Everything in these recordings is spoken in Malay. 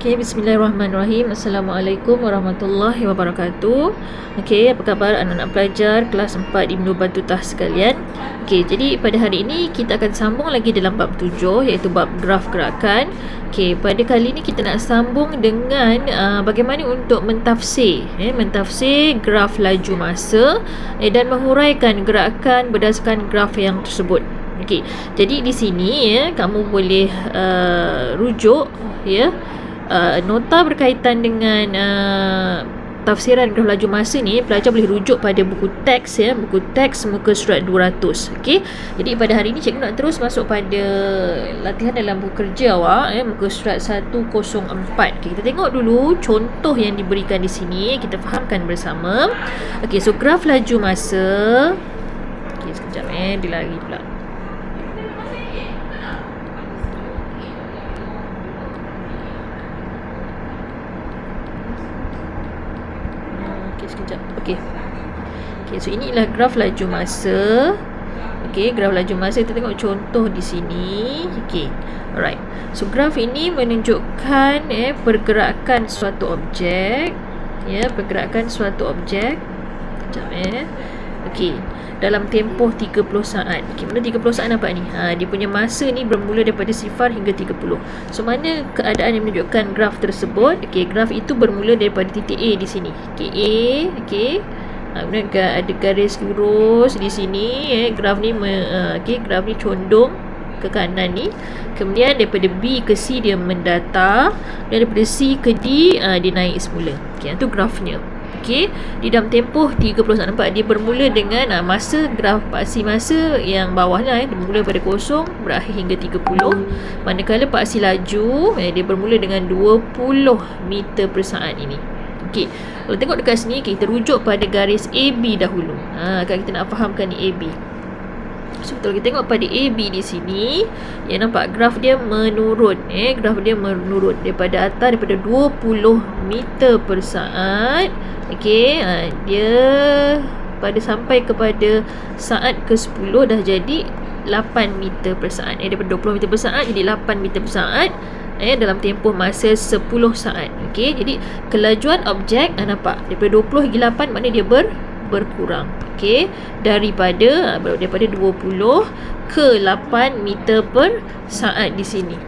Okay, bismillahirrahmanirrahim. Assalamualaikum warahmatullahi wabarakatuh. Okay, apa khabar anak-anak pelajar kelas 4 Ibnu Battutah sekalian? Okay, jadi pada hari ini kita akan sambung lagi dalam bab 7, iaitu bab graf gerakan. Okay, pada kali ini kita nak sambung dengan bagaimana untuk mentafsir mentafsir graf laju masa dan menguraikan gerakan berdasarkan graf yang tersebut. Okey, jadi di sini kamu boleh rujuk nota berkaitan dengan tafsiran graf laju masa ni. Pelajar boleh rujuk pada buku teks buku teks muka surat 200. Okey, jadi pada hari ini cikgu nak terus masuk pada latihan dalam buku kerja awak muka surat 104. Okey, kita tengok dulu contoh yang diberikan di sini, kita fahamkan bersama. Okey, so graf laju masa. Okey, sekejap dia lari pula. Sekejap. Okey, so inilah graf laju masa. Okey, graf laju masa, kita tengok contoh di sini. Okey, alright. So graf ini menunjukkan pergerakan suatu objek, pergerakan suatu objek. Sekejap Okey, dalam tempoh 30 saat. Okey, mana 30 saat nampak ni? Dia punya masa ni bermula daripada 0 hingga 30. So mana keadaan yang menunjukkan graf tersebut? Okey, graf itu bermula daripada titik A di sini. Okey, A, okey. Kemudian ada garis lurus di sini. Graf ni graf ni condong ke kanan ni. Kemudian daripada B ke C dia mendatar, dan daripada C ke D dia naik semula. Okey, itu grafnya. Okey, di dalam tempoh 30 saat, nampak dia bermula dengan masa graf paksi masa yang bawah lah bermula pada 0 berakhir hingga 30. Manakala paksi laju dia bermula dengan 20 meter per saat ini. Okey, kalau tengok dekat sini, kita rujuk pada garis AB dahulu. Kan kita nak fahamkan ni AB. So kalau kita tengok pada AB di sini, nampak graf dia menurun. Graf dia menurun daripada atas, daripada 20 meter per saat. Okey, dia pada sampai kepada saat ke-10 dah jadi 8 meter per saat. Daripada 20 meter per saat jadi 8 meter per saat dalam tempoh masa 10 saat. Okey, jadi kelajuan objek nampak daripada 20 hingga 8, maknanya dia berkurang. Okey, daripada 20 ke 8 meter per saat di sini.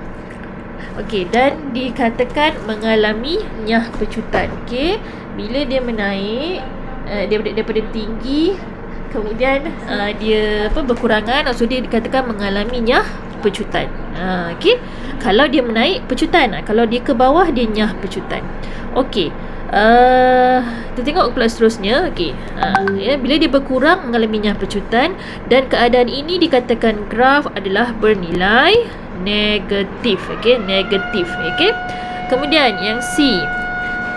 Okey, dan dikatakan mengalami nyah pecutan. Okey, bila dia menaik daripada tinggi, kemudian dia berkurangan, maksud dia dikatakan mengalami nyah pecutan. Okey, kalau dia menaik pecutan, kalau dia ke bawah dia nyah pecutan. Okey, kita tengok pula seterusnya. Okey, bila dia berkurang mengalami nyah pecutan, dan keadaan ini dikatakan graf adalah bernilai negatif. Okey, negatif. Okey, kemudian yang C,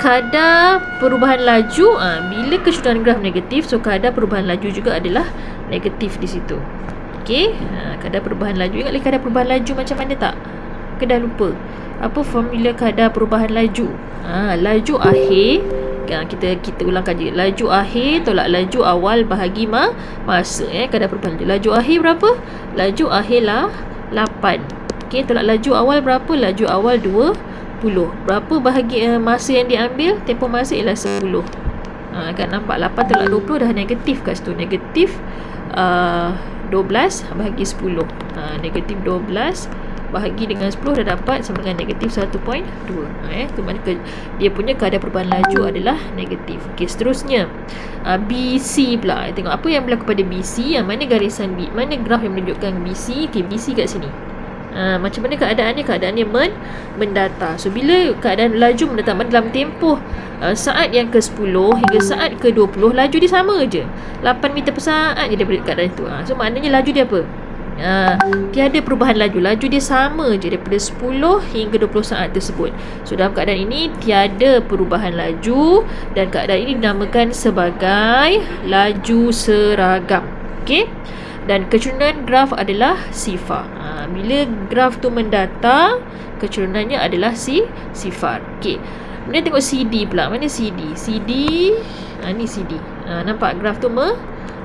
kadar perubahan laju. Bila keseluruhan graf negatif, so kadar perubahan laju juga adalah negatif di situ. Okey, kadar perubahan laju. Ingat lagi kadar perubahan laju macam mana tak? Ke dah lupa? Apa formula kadar perubahan laju? Laju akhir, kita ulang kaji. Laju akhir tolak laju awal bahagi masa. Kadar perubahan laju akhir berapa? Laju akhir lah 8. Okey, tolak laju awal berapa? Laju awal 20. Berapa bahagi masa yang diambil? Tempoh masa ialah 10. Kan nampak 8 tolak 20 dah negatif kat situ. Negatif 12 bahagi 10. Negatif 12 bahagi dengan 10 dah dapat sama dengan negatif 1.2. Itu maknanya dia punya kadar perubahan laju adalah negatif. Okey, seterusnya BC pula. Tengok apa yang berlaku pada BC. Mana garisan B, mana graf yang menunjukkan BC? Okey, BC kat sini. Macam mana keadaannya? Keadaannya mendatar. So bila keadaan laju mendatar, dalam tempoh saat yang ke-10 hingga saat ke-20, laju dia sama je, 8 meter per saat je daripada keadaan itu. So maknanya laju dia apa? Tiada perubahan laju. Laju dia sama je daripada 10 hingga 20 saat tersebut. So dalam keadaan ini tiada perubahan laju, dan keadaan ini dinamakan sebagai laju seragam. Okey, dan kecenderungan graf adalah sifar. Bila graf tu mendatar, kecenderungannya adalah sifar. Okey, kemudian tengok CD pula. Mana CD? CD, ni CD. Nampak graf tu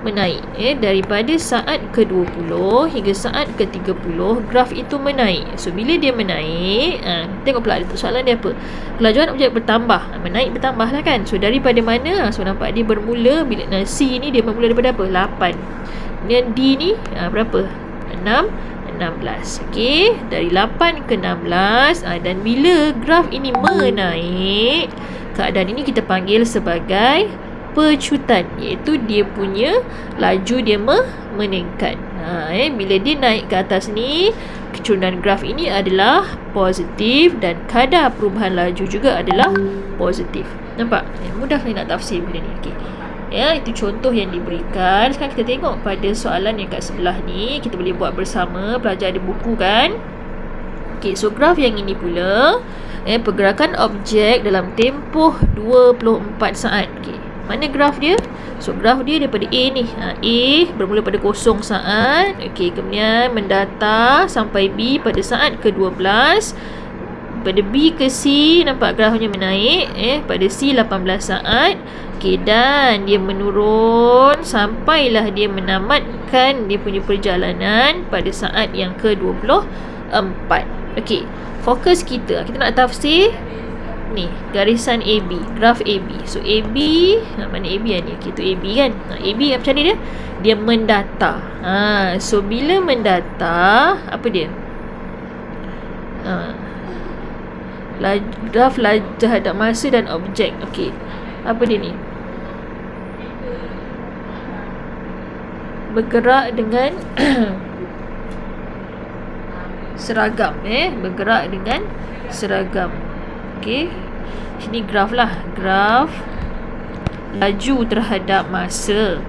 menaik. Daripada saat ke-20 hingga saat ke-30, graf itu menaik. So bila dia menaik, tengok pula soalan dia apa. Kelajuan objek bertambah. Menaik bertambah lah kan. So daripada mana? So nampak dia bermula bila C ni dia bermula daripada apa? 8. Dan D ni berapa? 16. Okey, dari 8 ke 16. Dan bila graf ini menaik, keadaan ini kita panggil sebagai pecutan, iaitu dia punya laju dia meningkat. Bila dia naik ke atas ni, kecurunan graf ini adalah positif dan kadar perubahan laju juga adalah positif. Nampak? Mudah nak tafsir benda ni. Okey. Itu contoh yang diberikan. Sekarang kita tengok pada soalan yang kat sebelah ni. Kita boleh buat bersama. Pelajar ada buku kan? Okey, so graf yang ini pula, pergerakan objek dalam tempoh 24 saat. Okey, mana graf dia? So graf dia daripada A ni. A bermula pada 0 saat. Okey, kemudian mendata sampai B pada saat ke-12. Pada B ke C, nampak grafnya menaik. Pada C 18 saat. Okey, dan dia menurun sampailah dia menamatkan dia punya perjalanan pada saat yang ke-24. Okey, fokus kita nak tafsir ni garisan AB, graf AB. So AB, mana AB ni? Okey, tu AB kan. AB macam ni dia mendata. So bila mendata, apa dia? Graf laju terhadap masa dan objek. Okey, apa dia ni? Bergerak dengan seragam. Bergerak dengan seragam. Okey, sini graf lah, graf laju terhadap masa,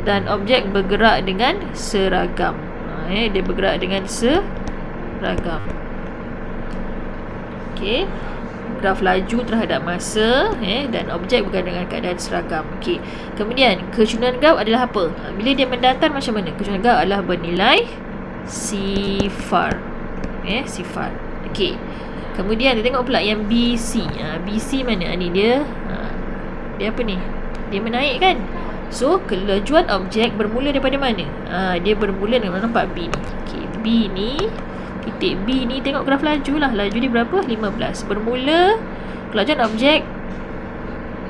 dan objek bergerak dengan seragam. Dia bergerak dengan seragam. Okey, graf laju terhadap masa, dan objek bergerak dengan keadaan seragam. Okey, kemudian kecurunan graf adalah apa? Bila dia mendatar macam mana? Kecurunan graf adalah bernilai sifar. Sifar. Okey, kemudian kita tengok pula yang BC. BC mana? Ni dia apa ni? Dia menaik kan? So kelajuan objek bermula daripada mana? Dia bermula dengan, nampak B ni. Okey, B ni, titik B ni, tengok graf laju lah. Laju dia berapa? 15. Bermula kelajuan objek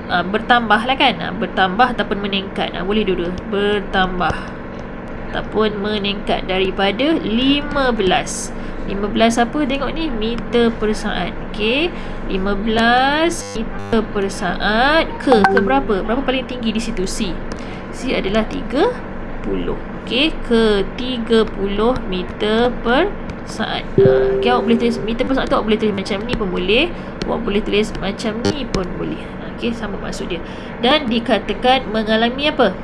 bertambah lah kan. Bertambah ataupun meningkat. Boleh dua-dua. Bertambah ataupun meningkat daripada 15. 15 apa? Tengok ni, meter per saat. Okey, 15 meter per saat ke berapa? Berapa paling tinggi di situ? C adalah 30. Okey, ke 30 meter per saat. Okey, awak boleh tulis meter per saat tu, awak boleh tulis macam ni pun boleh. Awak boleh tulis macam ni pun boleh. Okey, sama maksud dia. Dan dikatakan mengalami apa?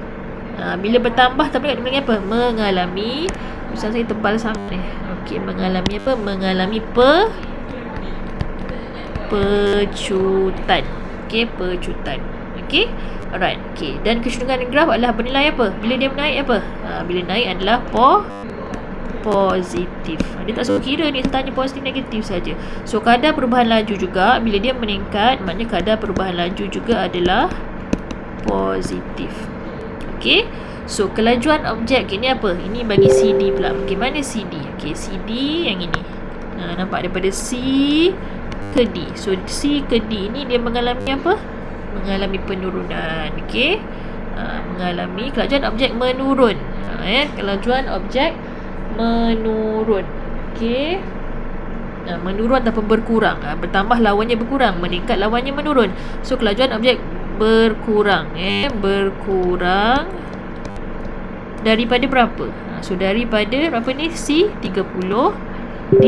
Bila bertambah tapi mengalami apa? Mengalami, misal saya tebal sangat ni. Okey, mengalami apa? Mengalami pecutan. Okey, pecutan. Okey, alright. Okey, dan kecenderungan graf adalah bernilai apa? Bila dia menaik apa? Bila naik adalah positif. Dia tak suruh kira ni, tanya positif negatif saja. So kadar perubahan laju juga bila dia meningkat, maknanya kadar perubahan laju juga adalah positif. Okey, so kelajuan objek ini apa? Ini bagi CD pula. Okey, mana CD? Okey, CD yang ini. Nampak daripada C ke D. So C ke D ini dia mengalami apa? Mengalami penurunan. Okey, mengalami kelajuan objek menurun. Kelajuan objek menurun. Okey, menurun ataupun berkurang. Bertambah lawannya berkurang, meningkat lawannya menurun. So kelajuan objek berkurang. Berkurang daripada berapa? So daripada berapa ni? C 30, D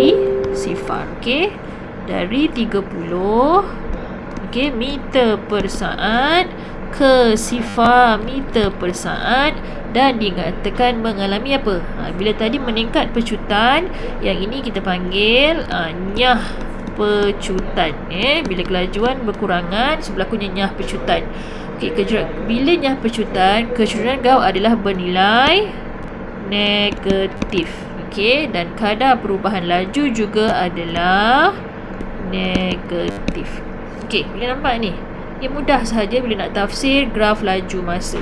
sifar. Okey, dari 30 meter per saat ke sifar meter per saat, dan dikatakan mengalami apa? Bila tadi meningkat pecutan, yang ini kita panggil nyah pecutan. Bila kelajuan berkurangan, berlakunya nyah pecutan. Okey, bila nyah pecutan, kecenderungan graf adalah bernilai negatif. Okey, dan kadar perubahan laju juga adalah negatif. Okey, boleh nampak ni? Yang mudah sahaja bila nak tafsir graf laju masa.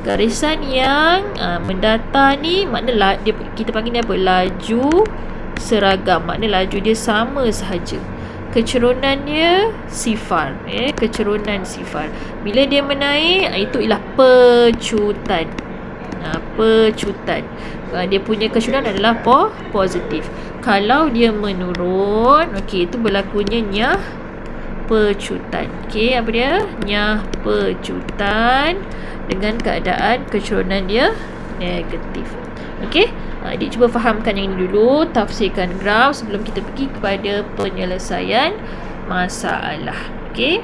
Garisan yang mendatar ni makna kita panggil ni apa? Laju seragam. Makna laju dia sama sahaja. Kecerunannya sifar, kecerunan sifar. Bila dia menaik, itu ialah pecutan. Pecutan. Dia punya kecerunan adalah positif. Kalau dia menurun, okey, itu berlakunya nyah pecutan. Okey, apa dia? Nyah pecutan dengan keadaan kecerunan dia negatif. Okey, adik cuba fahamkan yang ini dulu, tafsirkan graf sebelum kita pergi kepada penyelesaian masalah. Okey.